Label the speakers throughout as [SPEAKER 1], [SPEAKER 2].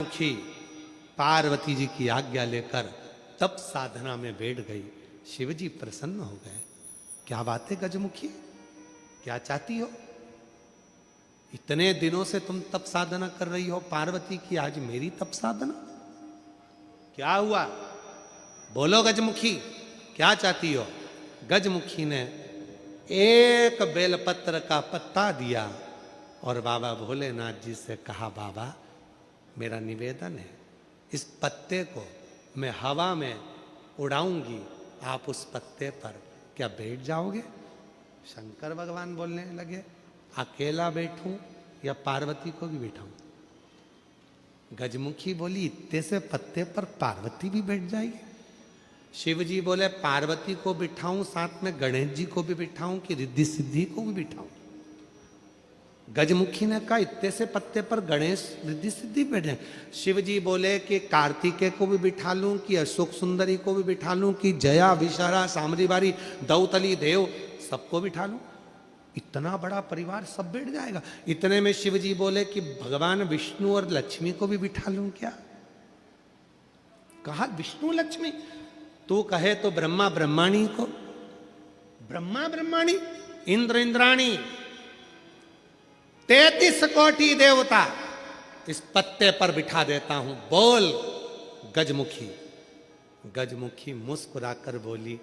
[SPEAKER 1] मुखी पार्वती जी की आज्ञा लेकर तप साधना में बैठ गई। शिवजी प्रसन्न हो गए। क्या बात है गजमुखी, क्या चाहती हो? इतने दिनों से तुम तप साधना कर रही हो पार्वती की, आज मेरी तप साधना? क्या हुआ? बोलो गजमुखी, क्या चाहती हो? गजमुखी ने एक बेलपत्र का पत्ता दिया और बाबा भोलेनाथ जी से कहा, बाबा मेरा निवेदन है, इस पत्ते को मैं हवा में उड़ाऊंगी, आप उस पत्ते पर क्या बैठ जाओगे? शंकर भगवान बोलने लगे, अकेला बैठूं या पार्वती को भी बैठाऊं? गजमुखी बोली, इतने से पत्ते पर पार्वती भी बैठ जाएगी? शिव जी बोले, पार्वती को बिठाऊं, साथ में गणेश जी को भी बिठाऊं कि रिद्धि सिद्धि को भी बिठाऊं? गजमुखी ने कहा, इतने से पत्ते पर गणेश रिद्धि सिद्धि बैठे। शिव जी बोले कि कार्तिकेय को भी बिठा लूं कि अशोक सुंदरी को भी बिठा लूं कि जया विशारा सामरी बारी दौतली देव सबको बिठा लूं? इतना बड़ा परिवार सब बैठ जाएगा? इतने में शिव जी बोले कि भगवान विष्णु और लक्ष्मी को भी बिठा लूं क्या? कहा विष्णु लक्ष्मी, तू कहे तो ब्रह्मा ब्रह्माणी को, ब्रह्मा ब्रह्माणी, इंद्र इंद्राणी, 33 कोटि देवता इस पत्ते पर बिठा देता हूं, बोल गजमुखी। गजमुखी मुस्कुराकर बोली,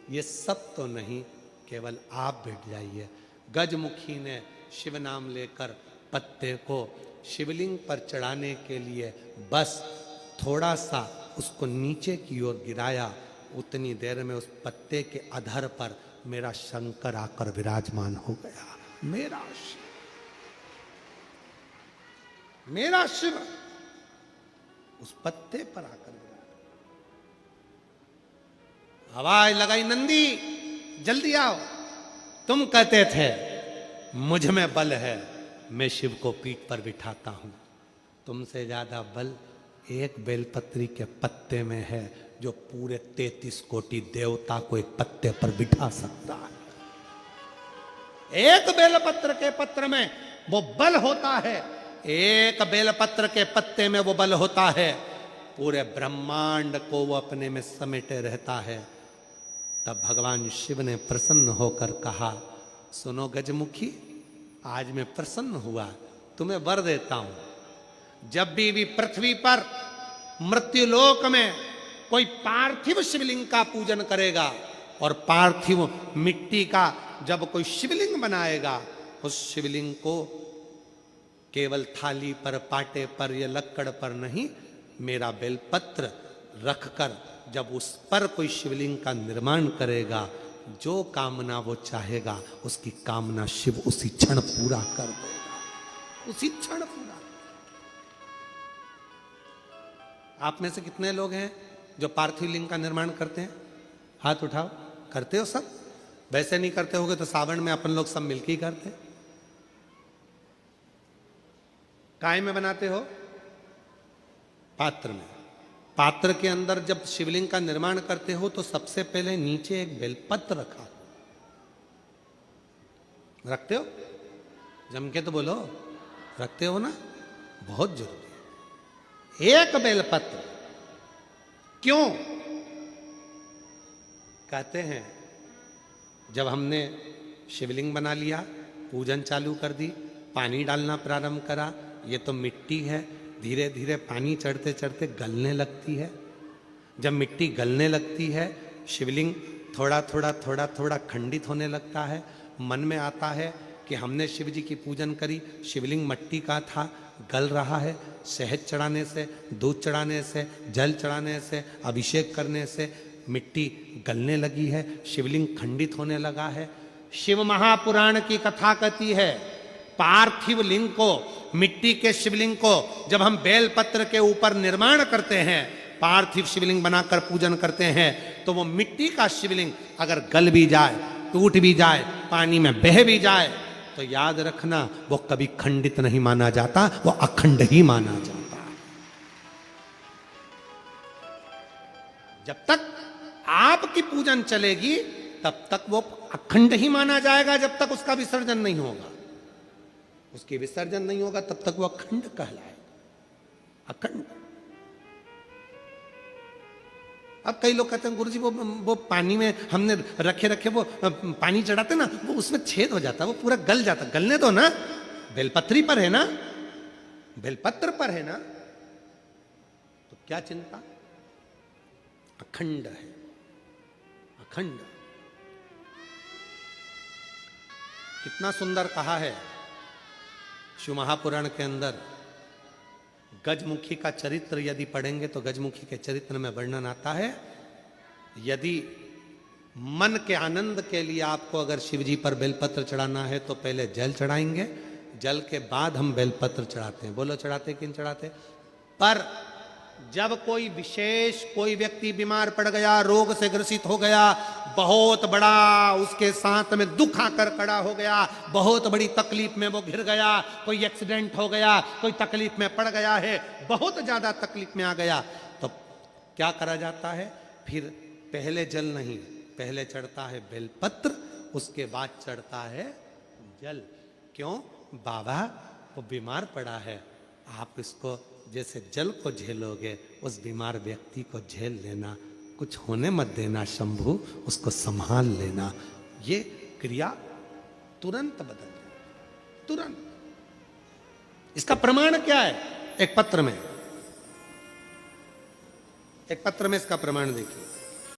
[SPEAKER 1] ये सब तो नहीं, केवल आप बैठ जाइए। गजमुखी ने शिव नाम लेकर पत्ते को शिवलिंग पर चढ़ाने के लिए बस थोड़ा सा उसको नीचे की ओर गिराया। उतनी देर में उस पत्ते के अधर पर मेरा शंकर आकर विराजमान हो गया। मेरा शिव, मेरा शिव उस पत्ते पर आकर आवाज लगाई, नंदी जल्दी आओ। तुम कहते थे मुझ में बल है, मैं शिव को पीठ पर बिठाता हूं। तुमसे ज्यादा बल एक बेलपत्री के पत्ते में है, जो पूरे 33 कोटि देवता को एक पत्ते पर बिठा सकता है। एक बेलपत्र के पत्र में वो बल होता है, एक बेलपत्र के पत्ते में वो बल होता है, पूरे ब्रह्मांड को वो अपने में समेटे रहता है। तब भगवान शिव ने प्रसन्न होकर कहा, सुनो गजमुखी, आज मैं प्रसन्न हुआ, तुम्हें वर देता हूं। जब भी पृथ्वी पर मृत्युलोक में कोई पार्थिव शिवलिंग का पूजन करेगा और पार्थिव मिट्टी का जब कोई शिवलिंग बनाएगा, उस शिवलिंग को केवल थाली पर, पाटे पर या लक्कड़ पर नहीं, मेरा बेलपत्र रखकर जब उस पर कोई शिवलिंग का निर्माण करेगा, जो कामना वो चाहेगा उसकी कामना शिव उसी क्षण पूरा कर देगा, उसी क्षण पूरा। आप में से कितने लोग हैं जो पार्थिव लिंग का निर्माण करते हैं? हाथ उठाओ। करते हो सब? वैसे नहीं करते होगे तो सावन में अपन लोग सब मिलकर ही करते हैं। काय में बनाते हो? पात्र में। पात्र के अंदर जब शिवलिंग का निर्माण करते हो तो सबसे पहले नीचे एक बेलपत्र रखा, रखते हो? जम के तो बोलो, रखते हो ना? बहुत जरूरी है एक बेलपत्र। क्यों? कहते हैं जब हमने शिवलिंग बना लिया, पूजन चालू कर दी, पानी डालना प्रारंभ करा, ये तो मिट्टी है, धीरे धीरे पानी चढ़ते चढ़ते गलने लगती है। जब मिट्टी गलने लगती है, शिवलिंग थोड़ा थोड़ा थोड़ा थोड़ा खंडित होने लगता है। मन में आता है कि हमने शिव जी की पूजन करी, शिवलिंग मिट्टी का था, गल रहा है। शहद चढ़ाने से, दूध चढ़ाने से, जल चढ़ाने से, अभिषेक करने से मिट्टी गलने लगी है, शिवलिंग खंडित होने लगा है। शिव महापुराण की कथा कहती है, पार्थिव लिंग को, मिट्टी के शिवलिंग को जब हम बेलपत्र के ऊपर निर्माण करते हैं, पार्थिव शिवलिंग बनाकर पूजन करते हैं, तो वो मिट्टी का शिवलिंग अगर गल भी जाए, टूट भी जाए, पानी में बह भी जाए, तो याद रखना वो कभी खंडित नहीं माना जाता, वो अखंड ही माना जाता है। जब तक आपकी पूजन चलेगी तब तक वो अखंड ही माना जाएगा, जब तक उसका विसर्जन नहीं होगा। उसकी विसर्जन नहीं होगा तब तक वो अखंड कहलाएगा। अखंड। अब कई लोग कहते हैं गुरुजी वो पानी में हमने रखे रखे वो पानी चढ़ाते ना, वो उसमें छेद हो जाता, वो पूरा गल जाता। गलने दो ना, बेलपत्री पर है ना, बेलपत्र पर है ना, तो क्या चिंता। अखंड है, अखंड। कितना सुंदर कहा है शिव महापुराण के अंदर। गजमुखी का चरित्र यदि पढ़ेंगे तो गजमुखी के चरित्र में वर्णन आता है, यदि मन के आनंद के लिए आपको अगर शिव जी पर बेलपत्र चढ़ाना है तो पहले जल चढ़ाएंगे, जल के बाद हम बेलपत्र चढ़ाते हैं। बोलो चढ़ाते कि नहीं चढ़ाते। पर जब कोई विशेष कोई व्यक्ति बीमार पड़ गया, रोग से ग्रसित हो गया, बहुत बड़ा उसके साथ में दुख आकर खड़ा हो गया, बहुत बड़ी तकलीफ में वो घिर गया, कोई एक्सीडेंट हो गया, कोई तकलीफ में पड़ गया है, बहुत ज्यादा तकलीफ में आ गया, तो क्या करा जाता है फिर। पहले जल नहीं, पहले चढ़ता है बेलपत्र, उसके बाद चढ़ता है जल। क्यों? बाबा वो बीमार पड़ा है, आप इसको जैसे जल को झेलोगे उस बीमार व्यक्ति को झेल लेना, कुछ होने मत देना शंभू, उसको संभाल लेना। ये क्रिया तुरंत बदल जाए, तुरंत। इसका प्रमाण क्या है? एक पत्र में, एक पत्र में इसका प्रमाण देखिए।